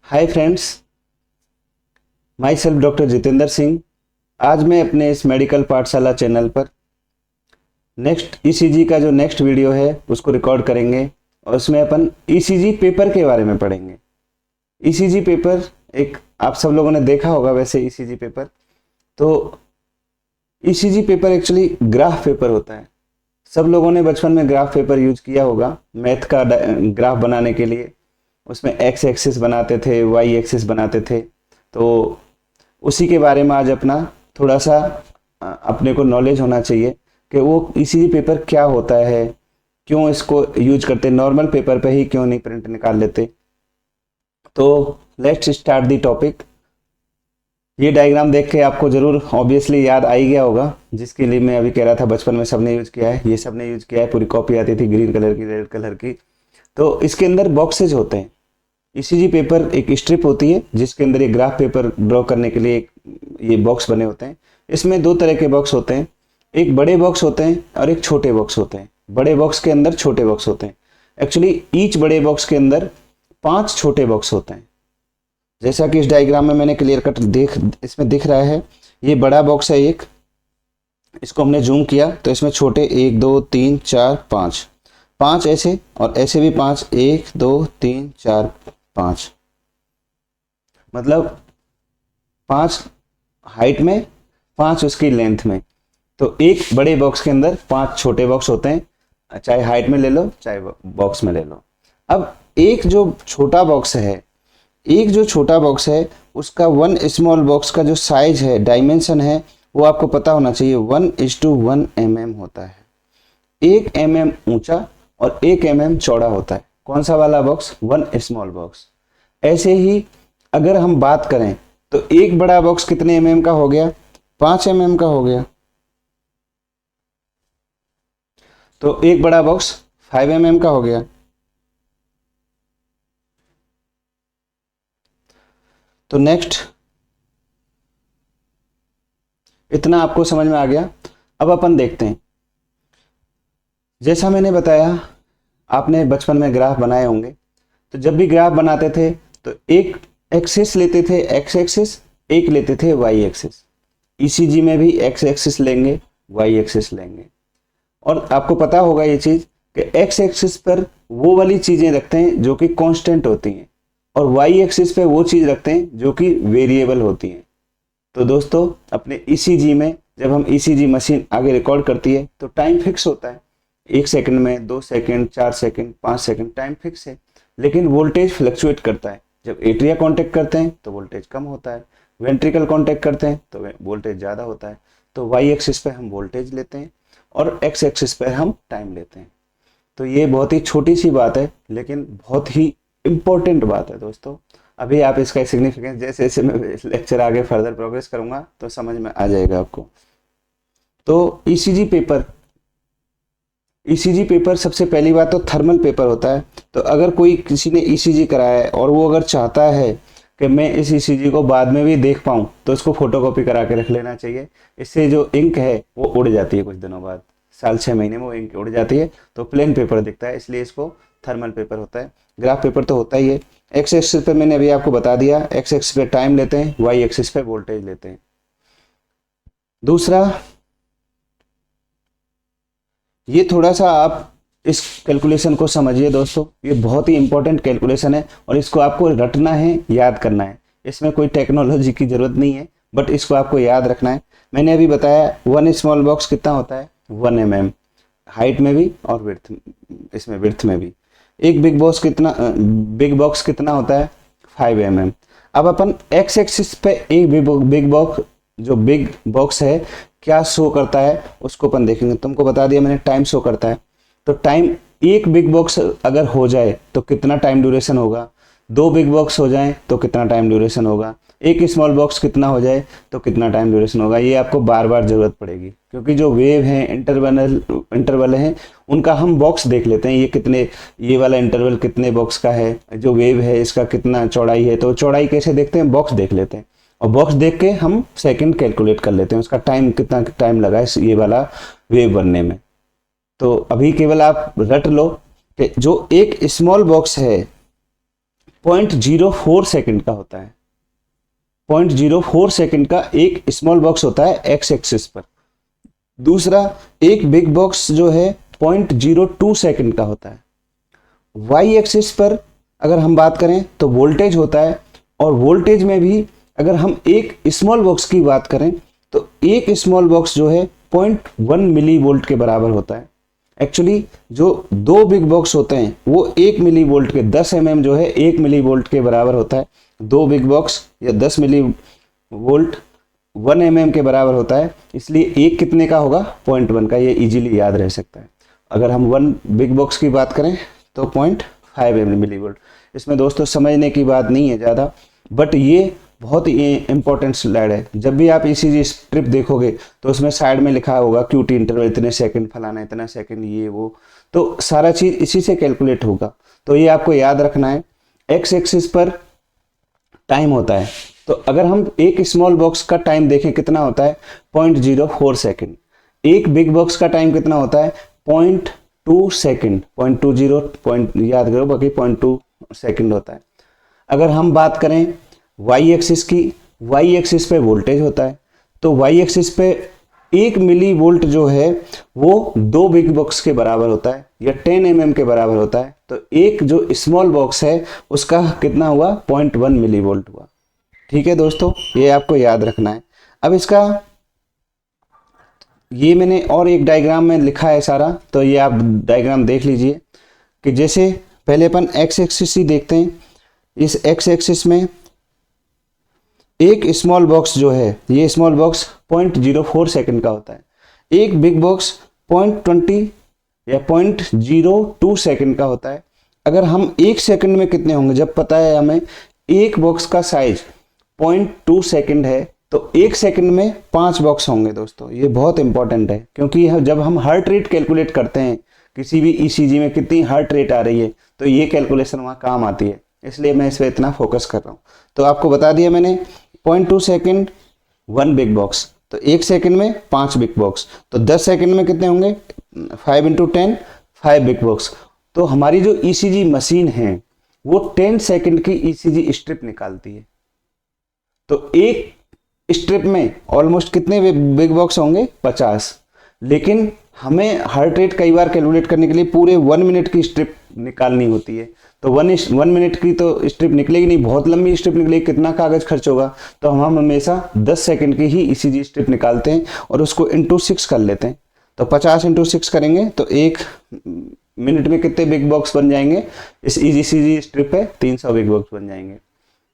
Hi friends, my self doctor Jitendra Singh. आज मैं अपने इस मेडिकल पाठशाला चैनल पर नेक्स्ट ईसीजी का जो नेक्स्ट वीडियो है उसको रिकॉर्ड करेंगे और उसमें अपन ईसीजी पेपर के बारे में पढ़ेंगे। ईसीजी पेपर एक आप सब लोगों ने देखा होगा वैसे ईसीजी पेपर। तो ECG paper actually graph paper होता है। सब लोगों ने बचपन में ग्राफ पेपर यूज किया होगा मैथ का ग्राफ बनाने के लिए। उसमें एक्स एक्सिस बनाते थे, वाई एक्सिस बनाते थे। तो उसी के बारे में आज अपना थोड़ा सा अपने को नॉलेज होना चाहिए कि वो ईसीजी पेपर क्या होता है, क्यों इसको यूज करते, नॉर्मल पेपर पे ही क्यों नहीं प्रिंट निकाल लेते। तो लेट्स स्टार्ट दी टॉपिक। ये डायग्राम देख के आपको जरूर ऑब्वियसली याद आ ही गया होगा, जिसके लिए मैं अभी कह रहा था बचपन में सबने यूज किया है। ये सबने यूज किया है, पूरी कॉपी आती थी ग्रीन कलर की, रेड कलर की। तो इसके अंदर बॉक्सेज होते हैं। ईसीजी पेपर एक स्ट्रिप होती है जिसके अंदर ये ग्राफ पेपर ड्रॉ करने के लिए ये बॉक्स बने होते हैं। इसमें दो तरह के बॉक्स होते हैं, एक बड़े बॉक्स होते हैं और एक छोटे बॉक्स होते हैं। बड़े बॉक्स के अंदर छोटे बॉक्स होते हैं। एक्चुअली ईच बड़े बॉक्स के अंदर 5 छोटे बॉक्स होते हैं। जैसा कि इस डायग्राम में मैंने क्लियर कट इसमें दिख रहा है। ये बड़ा बॉक्स है एक, इसको हमने जूम किया तो इसमें छोटे 1 2 3 4 5 ऐसे और ऐसे भी 5, 1 2 3 4 5, मतलब 5 हाइट में, 5 उसकी लेंथ में। तो एक बड़े बॉक्स के अंदर 5 छोटे बॉक्स होते हैं, चाहे हाइट में ले लो चाहे बॉक्स में ले लो। अब एक जो छोटा बॉक्स है उसका 1 स्मॉल बॉक्स का जो साइज है, डायमेंशन है, वो आपको पता होना चाहिए। 1:1 mm होता है। 1 mm ऊंचा और 1 mm चौड़ा होता है। कौन सा वाला बॉक्स? 1 small box. ऐसे ही अगर हम बात करें तो एक बड़ा बॉक्स कितने mm का हो गया? 5 mm का हो गया। तो एक बड़ा बॉक्स 5 mm का हो गया। तो नेक्स्ट, इतना आपको समझ में आ गया। अब अपन देखते हैं, जैसा मैंने बताया आपने बचपन में ग्राफ बनाए होंगे। तो जब भी ग्राफ बनाते थे तो एक एक्सिस लेते थे, एक्स एक्सिस, एक लेते थे वाई एक्सिस। ईसीजी में भी एक्स एक्सिस लेंगे, वाई एक्सिस लेंगे। और आपको पता होगा ये चीज कि एक्स एक्सिस पर वो वाली चीजें रखते हैं जो कि कांस्टेंट होती हैं और वाई एक्सिस पे वो चीज रखते हैं जो कि वेरिएबल होती हैं। तो दोस्तों, अपने ईसीजी में जब हम ईसीजी मशीन आगे रिकॉर्ड करती है तो टाइम फिक्स होता है। 1 सेकंड में, 2 second, 4 second, 5 second, time fix है। लेकिन वोल्टेज फ्लक्चुएट करता है। जब एट्रिया कांटेक्ट करते हैं तो वोल्टेज कम होता है, वेंट्रिकल कांटेक्ट करते हैं तो वोल्टेज ज़्यादा होता है। तो वाई एक्सिस पे हम वोल्टेज लेते हैं और एक्स एक्सिस पे हम टाइम लेते हैं। तो ये बहुत ही छोटी सी बात है लेकिन बहुत ही इम्पोर्टेंट बात है दोस्तों। अभी आप इसका सिग्निफिकेंस जैसे जैसे मैं लेक्चर आगे फर्दर प्रोग्रेस करूंगा तो समझ में आ जाएगा आपको। तो ईसीजी पेपर सबसे पहली बात तो थर्मल पेपर होता है। तो अगर कोई किसी ने ईसीजी कराया है और वो अगर चाहता है कि मैं इस ईसीजी को बाद में भी देख पाऊं तो उसको फोटोकॉपी करा के रख लेना चाहिए। इससे जो इंक है वो उड़ जाती है कुछ दिनों बाद, साल 6 महीने में वो इंक उड़ जाती है तो प्लेन पेपर दिखता है, इसलिए इसको थर्मल पेपर होता है। ग्राफ पेपर तो होता ही है। एक्स एक्सिस पे मैंने अभी आपको बता दिया, एक्स एक्सिस पे टाइम लेते हैं, वाई एक्सिस पे वोल्टेज लेते हैं। दूसरा, ये थोड़ा सा आप इस कैलकुलेशन को समझिए दोस्तों। ये बहुत ही इंपॉर्टेंट कैलकुलेशन है और इसको आपको रटना है, याद करना है। इसमें कोई टेक्नोलॉजी की जरूरत नहीं है, बट इसको आपको याद रखना है। मैंने अभी बताया 1 स्मॉल बॉक्स कितना होता है? 1 mm, हाइट में भी और विड्थ, इसमें विड्थ में भी। एक बिग बॉक्स कितना होता है? 5 mm। अब अपन एक्स एक्सिस पे एक बिग बॉक्स है क्या शो करता है उसको अपन देखेंगे। तुमको बता दिया मैंने, टाइम शो करता है। तो टाइम, एक बिग बॉक्स अगर हो जाए तो कितना टाइम ड्यूरेशन होगा, 2 बिग बॉक्स हो जाए तो कितना टाइम ड्यूरेशन होगा, एक स्मॉल बॉक्स कितना हो जाए तो कितना टाइम ड्यूरेशन होगा। ये आपको बार बार जरूरत पड़ेगी क्योंकि जो वेव हैं, इंटरवल हैं, उनका हम बॉक्स देख लेते हैं। ये वाला इंटरवल कितने बॉक्स का है, जो वेव है इसका कितना चौड़ाई है। तो चौड़ाई कैसे देखते हैं? बॉक्स देख लेते हैं और बॉक्स देख के हम सेकंड कैलकुलेट कर लेते हैं, उसका टाइम कितना टाइम लगा ये वाला वेव बनने में। तो अभी केवल आप रट लो कि जो एक स्मॉल बॉक्स है 0.04 सेकंड का होता है। 0.04 सेकंड का एक स्मॉल बॉक्स होता है एक्स एक्सिस पर। दूसरा एक बिग बॉक्स जो है 0.02 सेकंड का होता है। वाई एक्सिस पर अगर हम बात करें तो वोल्टेज होता है, और वोल्टेज में भी अगर हम एक स्मॉल बॉक्स की बात करें तो एक स्मॉल बॉक्स जो है 0.1 मिली वोल्ट के बराबर होता है। एक्चुअली जो दो बिग बॉक्स होते हैं वो 1 मिली वोल्ट के 10 mm जो है 1 मिली वोल्ट के बराबर होता है। दो बिग बॉक्स या 10 मिली वोल्ट 1 mm के बराबर होता है, इसलिए एक कितने का होगा 0.1 का। ये इजीली याद रह सकता है। अगर हम 1 बिग बॉक्स की बात करें तो 0.5 मिली वोल्ट। इसमें दोस्तों समझने की बात नहीं है ज़्यादा, बट ये बहुत ही इंपॉर्टेंट स्लाइड है। जब भी आप ईसीजी स्ट्रिप देखोगे तो उसमें साइड में लिखा होगा क्यूटी इंटरवल इतने सेकंड, फलाना इतना सेकंड, ये वो, तो सारा चीज़ इसी से कैलकुलेट होगा। तो ये आपको याद रखना है। एक्स एक्सिस पर टाइम होता है, तो अगर हम एक स्मॉल बॉक्स का टाइम देखें कितना होता है 0.04 सेकंड। एक बिग बॉक्स का टाइम कितना होता है 0.2 सेकंड, 0.20 याद करो, बाकी 0.2 सेकंड होता है। अगर हम बात करें वाई एक्सिस की, वाई एक्सिस पे वोल्टेज होता है, तो वाई एक्सिस पे 1 मिली वोल्ट जो है वो दो बिग बॉक्स के बराबर होता है या 10 mm के बराबर होता है। तो एक जो स्मॉल बॉक्स है उसका कितना हुआ 0.1 मिली वोल्ट हुआ। ठीक है दोस्तों, ये आपको याद रखना है। अब इसका ये मैंने और एक डायग्राम में लिखा है सारा, तो ये आप डायग्राम देख लीजिए कि जैसे पहले अपन एक्स एक्सिस ही देखते हैं। इस एक्स एक्सिस में एक स्मॉल बॉक्स जो है, ये स्मॉल बॉक्स 0.04 सेकंड का होता है। एक बिग बॉक्स 0.20 या 0.02 सेकंड का होता है। अगर हम एक सेकंड में कितने होंगे, जब पता है हमें एक बॉक्स का साइज 0.2 सेकंड है तो एक सेकंड में 5 बॉक्स होंगे दोस्तों। ये बहुत इंपॉर्टेंट है, क्योंकि जब हम हार्ट रेट कैलकुलेट करते हैं किसी भी ईसीजी में कितनी हार्ट रेट आ रही है, तो ये कैलकुलेशन वहाँ काम आती है, इसलिए मैं इस पर इतना फोकस कर रहा हूँ। तो आपको बता दिया मैंने 0.2 सेकंड 1 बिग बॉक्स, तो एक सेकंड में 5 बिग बॉक्स, तो 10 सेकंड में कितने होंगे 5 × 10 5 बिग बॉक्स। तो हमारी जो ईसीजी मशीन है वो 10 सेकंड की ईसीजी स्ट्रिप निकालती है। तो एक स्ट्रिप में ऑलमोस्ट कितने बिग बॉक्स होंगे 50, लेकिन हमें हार्ट रेट कई बार कैलकुलेट करने के लिए पूरे 1 मिनट की स्ट्रिप निकालनी होती है। तो 1 मिनट की तो स्ट्रिप निकलेगी नहीं, बहुत लंबी स्ट्रिप निकलेगी, कितना कागज खर्च होगा। तो हम हमेशा 10 सेकंड की ही ईसीजी स्ट्रिप निकालते हैं और उसको × 6 कर लेते हैं। तो 50 × 6 करेंगे तो 1 मिनट में कितने बिग बॉक्स बन जाएंगे, इस ईसीजी स्ट्रिप पे 300 बिग बॉक्स बन जाएंगे।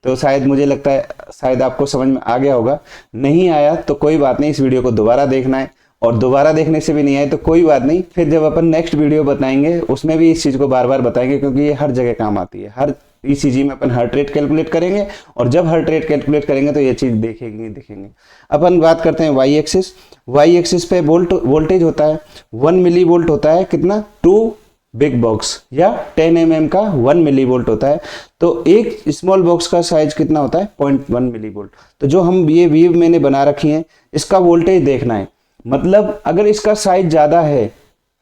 तो शायद मुझे लगता है शायद आपको समझ में आ गया होगा। नहीं आया तो कोई बात नहीं, इस वीडियो को दोबारा देखना है, और दोबारा देखने से भी नहीं आए तो कोई बात नहीं, फिर जब अपन नेक्स्ट वीडियो बताएंगे उसमें भी इस चीज़ को बार बार बताएंगे, क्योंकि ये हर जगह काम आती है। हर ईसीजी में अपन हार्ट रेट कैलकुलेट करेंगे, और जब हार्ट रेट कैलकुलेट करेंगे तो ये चीज़ देखेंगे। अपन बात करते हैं वाई एक्सिस। वाई एक्सिस पे वोल्टेज होता है 1 मिली वोल्ट होता है, कितना 2 बिग बॉक्स, या 10 mm का 1 मिली वोल्ट होता है। तो एक स्मॉल बॉक्स का साइज कितना होता है 0.1 मिली वोल्ट। तो जो हम ये वेव मैंने बना रखी है इसका वोल्टेज देखना है, मतलब अगर इसका साइज ज़्यादा है,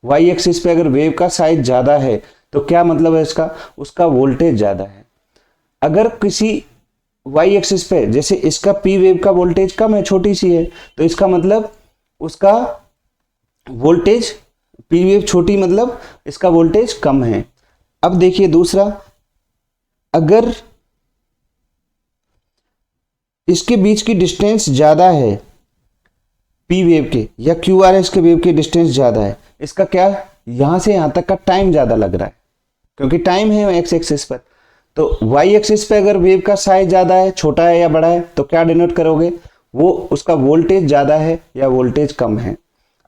वाई एक्सिस पे अगर वेव का साइज ज़्यादा है तो क्या मतलब है इसका, उसका वोल्टेज ज़्यादा है। अगर किसी वाई एक्सिस पे जैसे इसका पी वेव का वोल्टेज कम है, छोटी सी है, तो इसका मतलब उसका वोल्टेज, पी वेव छोटी मतलब इसका वोल्टेज कम है। अब देखिए दूसरा, अगर इसके बीच की डिस्टेंस ज़्यादा है पी वेव के या क्यू आर एस के वेव की डिस्टेंस ज़्यादा है, इसका क्या, यहाँ से यहाँ तक का टाइम ज़्यादा लग रहा है, क्योंकि टाइम है एक्स एक्सिस पर। तो वाई एक्सिस पे अगर वेव का साइज ज़्यादा है, छोटा है या बड़ा है, तो क्या डिनोट करोगे, वो उसका वोल्टेज ज़्यादा है या वोल्टेज कम है।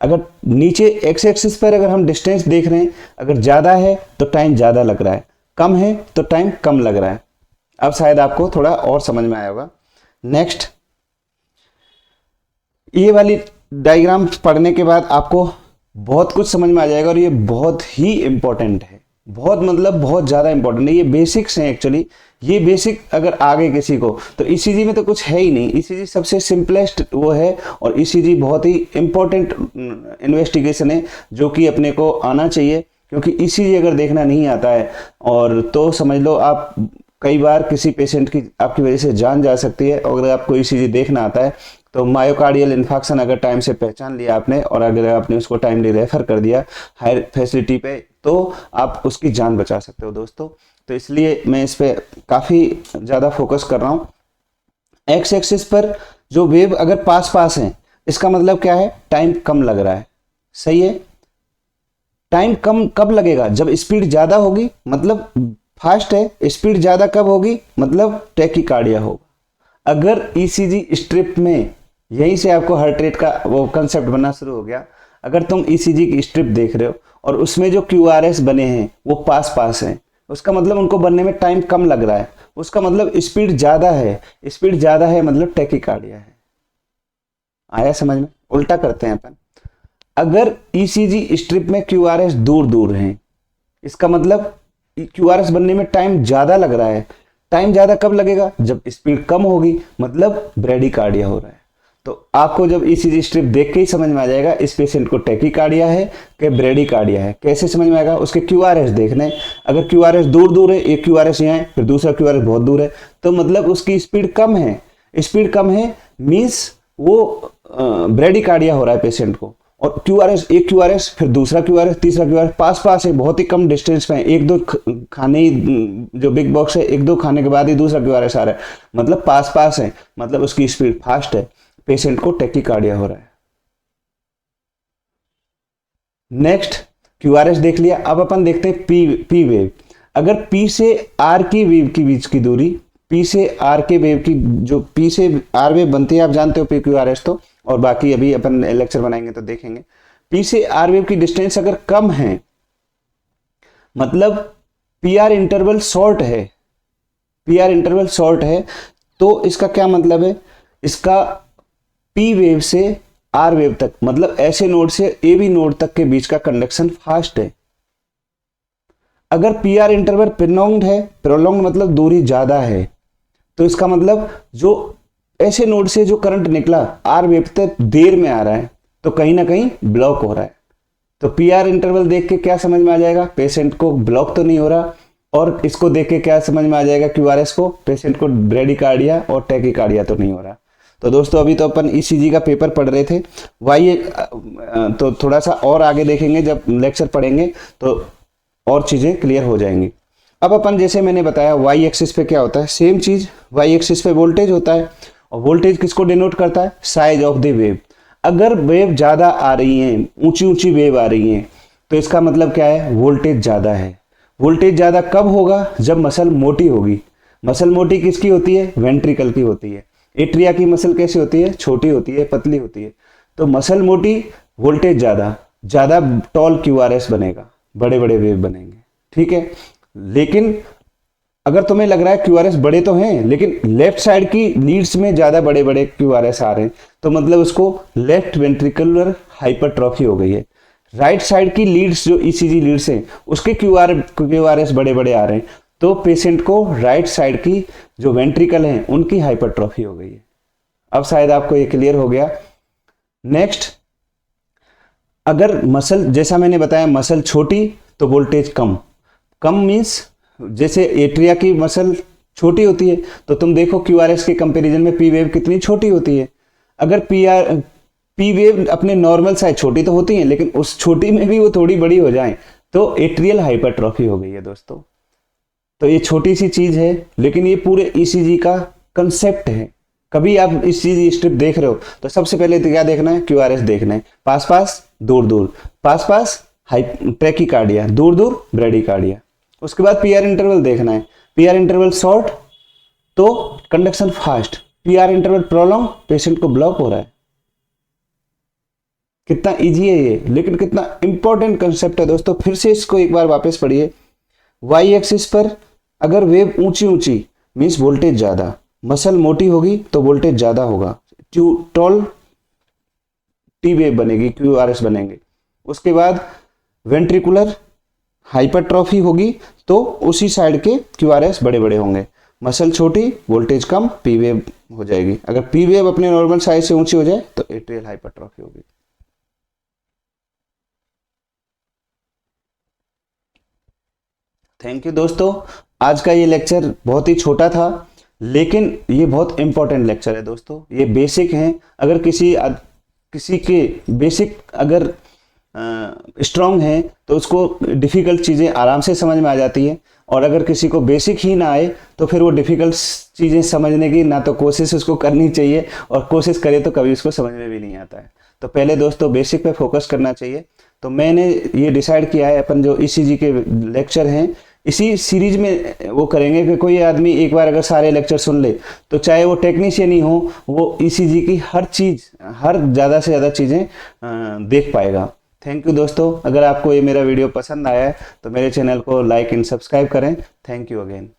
अगर नीचे एक्स एक्सिस पर अगर हम डिस्टेंस देख रहे हैं, अगर ज़्यादा है तो टाइम ज़्यादा लग रहा है, कम है तो टाइम कम लग रहा है। अब शायद आपको थोड़ा और समझ में आया होगा। नेक्स्ट, ये वाली डायग्राम पढ़ने के बाद आपको बहुत कुछ समझ में आ जाएगा, और ये बहुत ही इंपॉर्टेंट है, बहुत मतलब बहुत ज़्यादा इंपॉर्टेंट है। ये बेसिक्स हैं एक्चुअली। ये बेसिक अगर आ गए किसी को तो ईसीजी में तो कुछ है ही नहीं। ईसीजी सबसे सिंपलेस्ट वो है, और ईसीजी बहुत ही इंपॉर्टेंट इन्वेस्टिगेशन है जो कि अपने को आना चाहिए, क्योंकि ईसीजी अगर देखना नहीं आता है और तो समझ लो आप कई बार किसी पेशेंट की आपकी वजह से जान जा सकती है। और अगर आपको ईसीजी देखना आता है तो मायोकार्डियल इन्फार्क्शन अगर टाइम से पहचान लिया आपने और अगर आपने उसको टाइमली रेफर कर दिया हायर फैसिलिटी पे तो आप उसकी जान बचा सकते हो दोस्तों। तो इसलिए मैं इस पे काफ़ी ज़्यादा फोकस कर रहा हूँ। एक्स एक्सिस पर जो वेव अगर पास पास है इसका मतलब क्या है, टाइम कम लग रहा है। सही है, टाइम कम कब लगेगा, जब स्पीड ज़्यादा होगी मतलब फास्ट है, स्पीड ज़्यादा कब होगी मतलब टैकीकार्डिया होगा। अगर ईसीजी स्ट्रिप में यहीं से आपको हार्ट रेट का वो कंसेप्ट बनना शुरू हो गया। अगर तुम ईसीजी की स्ट्रिप देख रहे हो और उसमें जो क्यूआरएस बने हैं वो पास पास हैं, उसका मतलब उनको बनने में टाइम कम लग रहा है, उसका मतलब स्पीड ज़्यादा है। स्पीड ज़्यादा है मतलब टैकीकार्डिया है। आया समझ में? उल्टा करते हैं अपन। अगर ईसीजी स्ट्रिप में क्यूआरएस दूर दूर हैं इसका मतलब क्यूआरएस बनने में टाइम ज्यादा लग रहा है। टाइम ज्यादा कब लगेगा, जब स्पीड कम होगी, मतलब ब्रेडिकार्डिया हो रहा है। तो आपको जब ईसीजी स्ट्रिप देख के ही समझ में आ जाएगा इस पेशेंट को टैकीकार्डिया है कि ब्रेडिकार्डिया है। कैसे समझ में आएगा, उसके क्यूआरएस देखने। अगर क्यूआरएस दूर दूर है, एक क्यूआरएस यहाँ है फिर दूसरा क्यूआरएस बहुत दूर है, तो मतलब उसकी स्पीड कम है। स्पीड कम है मीन्स वो ब्रेडिकार्डिया हो रहा है पेशेंट को। और क्यूआरएस, एक क्यूआरएस फिर दूसरा क्यूआरएस तीसरा क्यूआरएस पास पास है, बहुत ही कम डिस्टेंस पे है, एक दो खाने जो बिग बॉक्स है एक दो खाने के बाद ही दूसरा क्यूआरएस आ रहा है, मतलब पास पास है, मतलब उसकी स्पीड फास्ट है, पेशेंट को टैकीकार्डिया हो रहा है। नेक्स्ट क्यूआरएस देख लिया, अब अपन देखते हैं पी वेव। अगर पी से आर की वेव की बीच की दूरी, पी से आर के वेव की, जो पी से आर वेव बनती है आप जानते हो पी क्यूआरएस तो, और बाकी अभी अपन लेक्चर बनाएंगे तो देखेंगे। पी से आर वेव की डिस्टेंस अगर कम है मतलब पी आर इंटरवल शॉर्ट है, पी आर इंटरवल शॉर्ट है, तो इसका क्या मतलब है, इसका पी वेव से आर वेव तक मतलब ऐसे नोड से ए बी नोड तक के बीच का कंडक्शन फास्ट है। अगर पी आर इंटरवल प्रोलॉन्ग्ड है, प्रोलॉन्ग्ड मतलब दूरी ज्यादा है, तो इसका मतलब जो ऐसे नोड से जो करंट निकला आर वेव तक देर में आ रहा है, तो कहीं ना कहीं ब्लॉक हो रहा है। तो पी आर इंटरवल देख के क्या समझ में आ जाएगा, पेशेंट को ब्लॉक तो नहीं हो रहा, और इसको देख के क्या समझ में आ जाएगा क्यूआरएस को, पेशेंट को ब्रेडिकार्डिया और टैकीकार्डिया तो नहीं हो रहा। तो दोस्तों अभी तो अपन ईसीजी का पेपर पढ़ रहे थे, वाई तो थोड़ा सा और आगे देखेंगे जब लेक्चर पढ़ेंगे तो और चीजें क्लियर हो जाएंगी। अब अपन जैसे मैंने बताया वाई एक्सिस पे क्या होता है, सेम चीज वाई एक्सिस पे वोल्टेज होता है, और वोल्टेज किसको डिनोट करता है, साइज ऑफ द वेव। अगर वेव ज्यादा आ रही है, ऊंची ऊंची वेव आ रही है, तो इसका मतलब क्या है, वोल्टेज ज्यादा है। वोल्टेज ज्यादा कब होगा, जब मसल मोटी होगी। मसल मोटी किसकी होती है, वेंट्रिकल की होती है। एट्रिया की मसल कैसी होती है, छोटी होती है, पतली होती है। तो मसल मोटी, वोल्टेज ज्यादा, ज्यादा टॉल क्यूआरएस बनेगा, बड़े बड़े वेव बनेंगे। ठीक है, लेकिन अगर तुम्हें लग रहा है क्यूआरएस बड़े तो हैं लेकिन लेफ्ट साइड की लीड्स में ज्यादा बड़े बड़े क्यूआरएस आ रहे हैं, तो मतलब उसको लेफ्ट वेंट्रिकुलर हाइपरट्रॉफी हो गई है। राइट साइड की लीड्स जो ईसीजी लीड्स हैं उसके क्यूआरएस बड़े बड़े आ रहे हैं, तो पेशेंट को राइट साइड की जो वेंट्रिकल हैं उनकी हाइपरट्रॉफी हो गई है। अब शायद आपको ये क्लियर हो गया। नेक्स्ट, अगर मसल जैसा मैंने बताया मसल छोटी तो वोल्टेज कम। कम मीन्स जैसे एट्रिया की मसल छोटी होती है तो तुम देखो क्यूआरएस के कंपैरिजन में पी वेव कितनी छोटी होती है। अगर पी वेव अपने नॉर्मल साइज छोटी तो होती है लेकिन उस छोटी में भी वो थोड़ी बड़ी हो जाए तो एट्रियल हाइपरट्रॉफी हो गई है दोस्तों। तो ये छोटी सी चीज है लेकिन ये पूरे ईसीजी का कंसेप्ट है। कभी आप ईसीजी स्ट्रिप देख रहे हो तो सबसे पहले तो क्या देखना है, क्यूआरएस देखना है, पास पास दूर दूर, पास पास टैकीकार्डिया, दूर दूर ब्रेडिकार्डिया। उसके बाद पीआर इंटरवल देखना है, पीआर इंटरवल शॉर्ट तो conduction fast, PR interval prolong patient को ब्लॉक हो रहा है। कितना इजी है ये, लेकिन कितना इंपॉर्टेंट कंसेप्ट है दोस्तों। फिर से इसको एक बार वापस पढ़िए। वाई एक्सिस पर अगर वेव ऊंची ऊंची मीन्स वोल्टेज ज्यादा, मसल मोटी होगी तो वोल्टेज ज्यादा होगा, टॉल टी वेव बनेगी, क्यूआरएस बनेंगे। उसके बाद वेंट्रिकुलर हाइपरट्रॉफी होगी तो उसी साइड के क्यूआरएस बड़े बड़े होंगे। मसल छोटी, वोल्टेज कम, पी वेव हो जाएगी। अगर पी वेव अपने नॉर्मल साइज से ऊंची हो जाए तो एट्रियल हाइपरट्रॉफी होगी। थैंक यू दोस्तों। आज का ये लेक्चर बहुत ही छोटा था, लेकिन ये बहुत इंपॉर्टेंट लेक्चर है दोस्तों। ये बेसिक हैं, अगर किसी के बेसिक अगर स्ट्रॉन्ग हैं तो उसको डिफ़िकल्ट चीज़ें आराम से समझ में आ जाती है, और अगर किसी को बेसिक ही ना आए तो फिर वो डिफ़िकल्ट चीज़ें समझने की ना तो कोशिश उसको करनी चाहिए, और कोशिश करे तो कभी उसको समझ में भी नहीं आता है। तो पहले दोस्तों बेसिक पे फोकस करना चाहिए। तो मैंने ये डिसाइड किया है, अपन जो ईसीजी के लेक्चर हैं इसी सीरीज में वो करेंगे कि कोई आदमी एक बार अगर सारे लेक्चर सुन ले तो चाहे वो टेक्नीशियन ही हो, वो ईसीजी की हर चीज़, हर ज़्यादा से ज़्यादा चीज़ें देख पाएगा। थैंक यू दोस्तों। अगर आपको ये मेरा वीडियो पसंद आया है तो मेरे चैनल को लाइक एंड सब्सक्राइब करें। Thank you again.